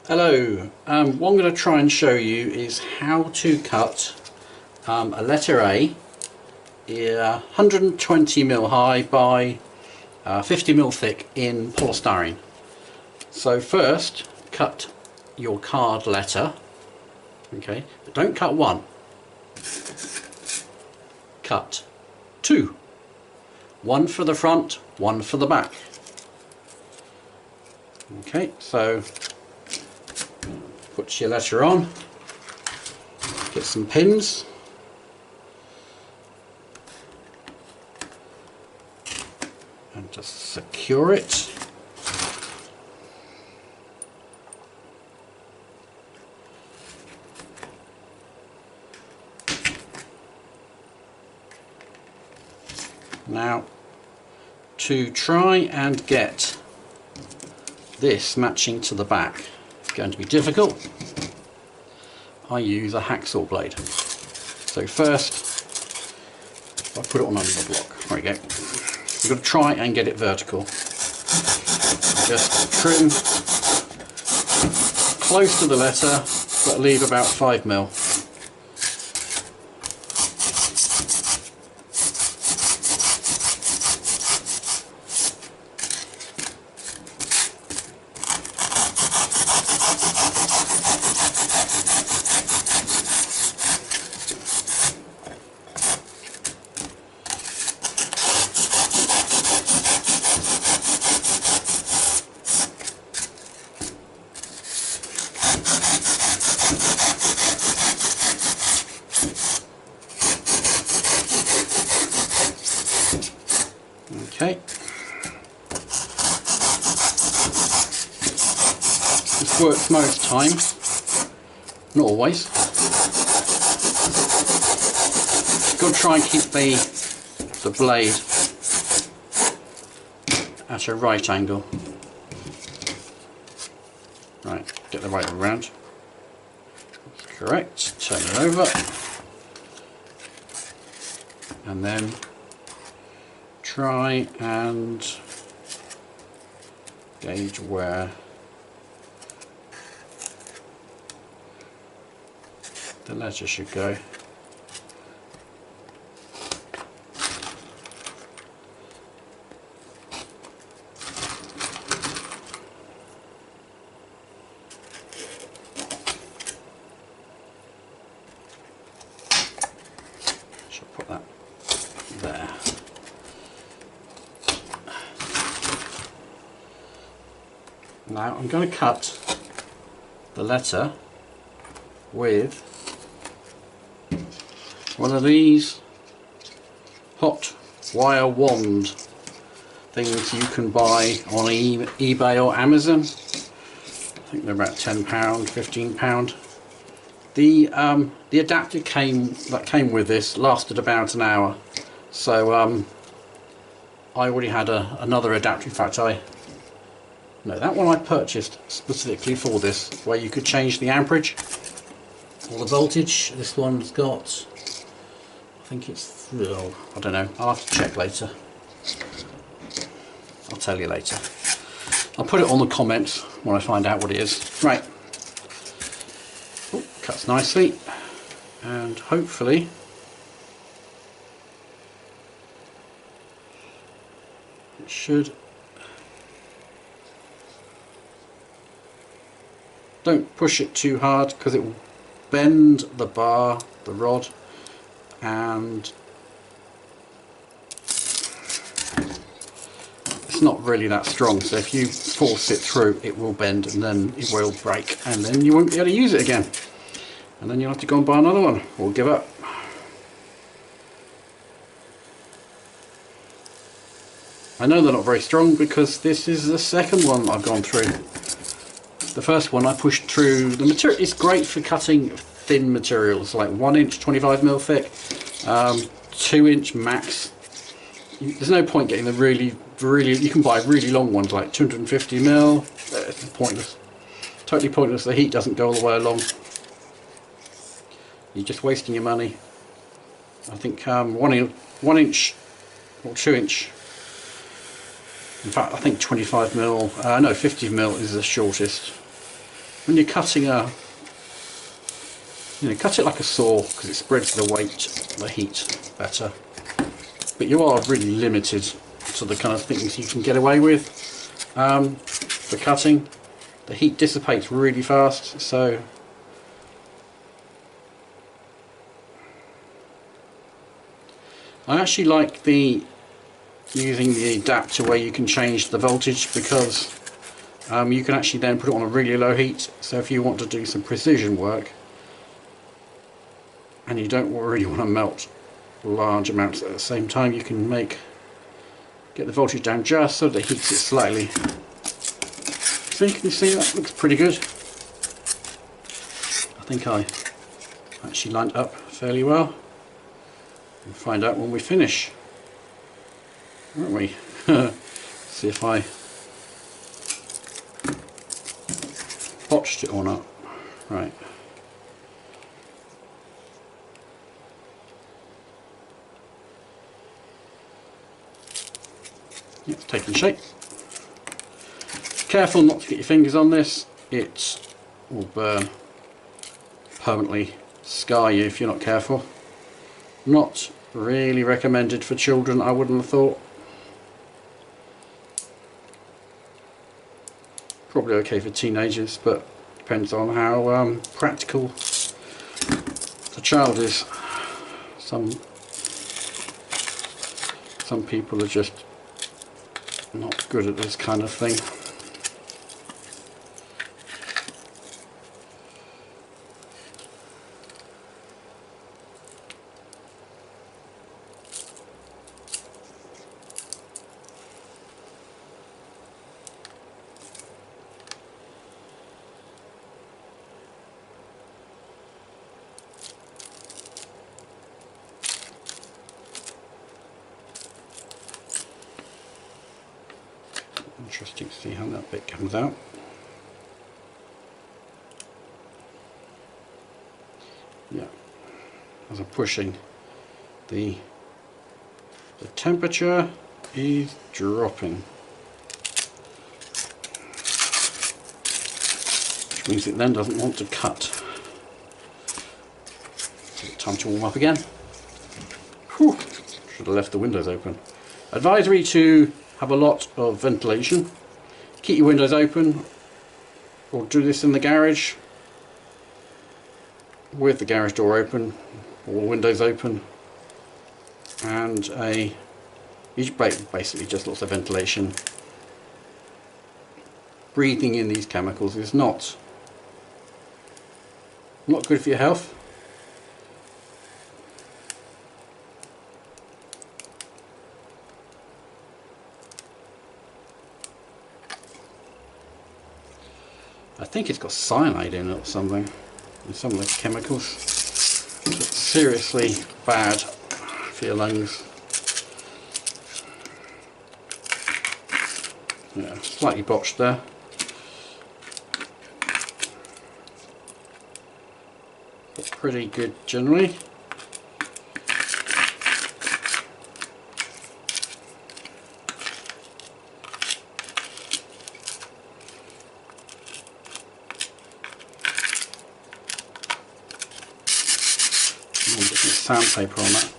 Hello, what I'm going to try and show you is how to cut a letter A 120mm high by 50mm thick in polystyrene. So first cut your card letter, okay, but don't cut one, cut two. One for the front, one for the back. Okay, so put your letter on, get some pins, and just secure it. Now, to try and get this matching to the back, it's going to be difficult. I use a hacksaw blade. So first, I put it on under the block. There we go. You've got to try and get it vertical. Just trim close to the letter, but leave about 5mm. Okay. This works most times, not always. You've got to try and keep the blade at a right angle. Right, get the right one around. That's correct. Turn it over. And then try and gauge where the letter should go. Shall put that there. Now I'm going to cut the letter with one of these hot wire wand things you can buy on eBay or Amazon. I think they're about £10, £15. The adapter that came with this lasted about an hour, so I already had another adapter. In fact, no, that one I purchased specifically for this, where you could change the amperage or the voltage. This one's got, I think it's, I don't know, I'll have to check later. I'll tell you later. I'll put it on the comments when I find out what it is. Right. Ooh, cuts nicely, and hopefully it should. Don't push it too hard because it will bend the bar, the rod, and it's not really that strong, so if you force it through it will bend and then it will break, and then you won't be able to use it again, and then you'll have to go and buy another one or give up. I know they're not very strong because this is the second one I've gone through. The first one I pushed through. The material is great for cutting thin materials, like 1 inch 25mm thick, 2 inch max. There's no point getting the really, you can buy really long ones like 250mm. It's pointless, totally pointless. The heat doesn't go all the way along. You're just wasting your money. I think 1 inch or 2 inch. In fact, I think 25mm, no, 50mm is the shortest. when you're cutting cut it like a saw because it spreads the weight, the heat better. But you are really limited to the kind of things you can get away with for cutting. The heat dissipates really fast, so I actually like using the adapter where you can change the voltage, because you can actually then put it on a really low heat. So if you want to do some precision work and you don't really want to melt large amounts at the same time, you can get the voltage down just so that it heats it slightly. So you can see that looks pretty good. I think I actually lined up fairly well. We'll find out when we finish, won't we? See if I botched it or not. Right. Yeah, it's taking shape. Careful not to get your fingers on this, it will burn, permanently scar you if you're not careful. Not really recommended for children, I wouldn't have thought. Probably okay for teenagers, but depends on how practical the child is. Some people are just not good at this kind of thing. Interesting to see how that bit comes out. Yeah, as I'm pushing, the temperature is dropping, which means it then doesn't want to cut. Time to warm up again. Whew. Should have left the windows open. Advisory to have a lot of ventilation. Keep your windows open, or do this in the garage with the garage door open, or windows open, and basically just lots of ventilation. Breathing in these chemicals is not good for your health. I think it's got cyanide in it or something, in some of the chemicals. It's seriously bad for your lungs. Yeah, slightly botched there. But pretty good generally. Sandpaper on that.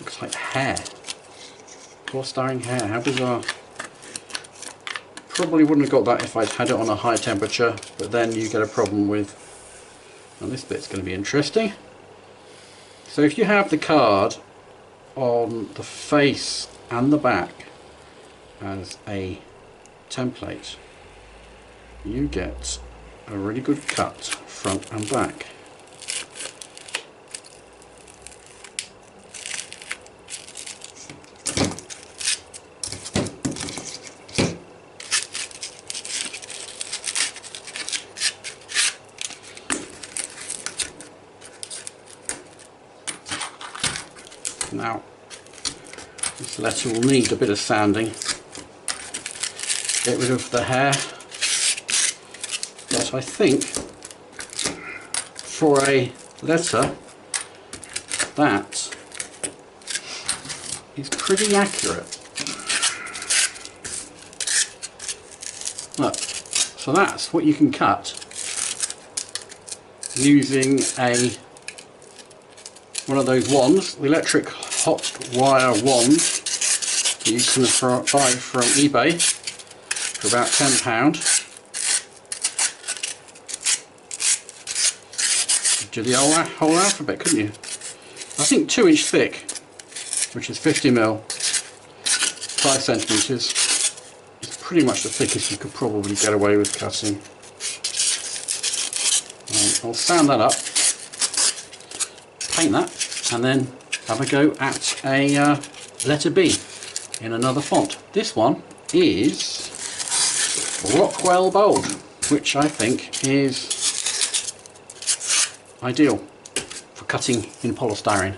Looks like hair. Polystyrene hair, how bizarre. Probably wouldn't have got that if I'd had it on a high temperature, but then you get a problem with, and this bit's going to be interesting. So if you have the card on the face and the back as a template, you get a really good cut front and back. Now this letter will need a bit of sanding. Get rid of the hair. But I think for a letter that is pretty accurate. Look, so that's what you can cut using one of those wands, the electric hot wire wand that you can buy from eBay for about £10. Do the whole alphabet, couldn't you? I think 2-inch thick, which is 50mm, 5 centimetres, is pretty much the thickest you could probably get away with cutting. I'll sand that up, paint that, and then have a go at a letter B in another font. This one is Rockwell Bold, which I think is ideal for cutting in polystyrene.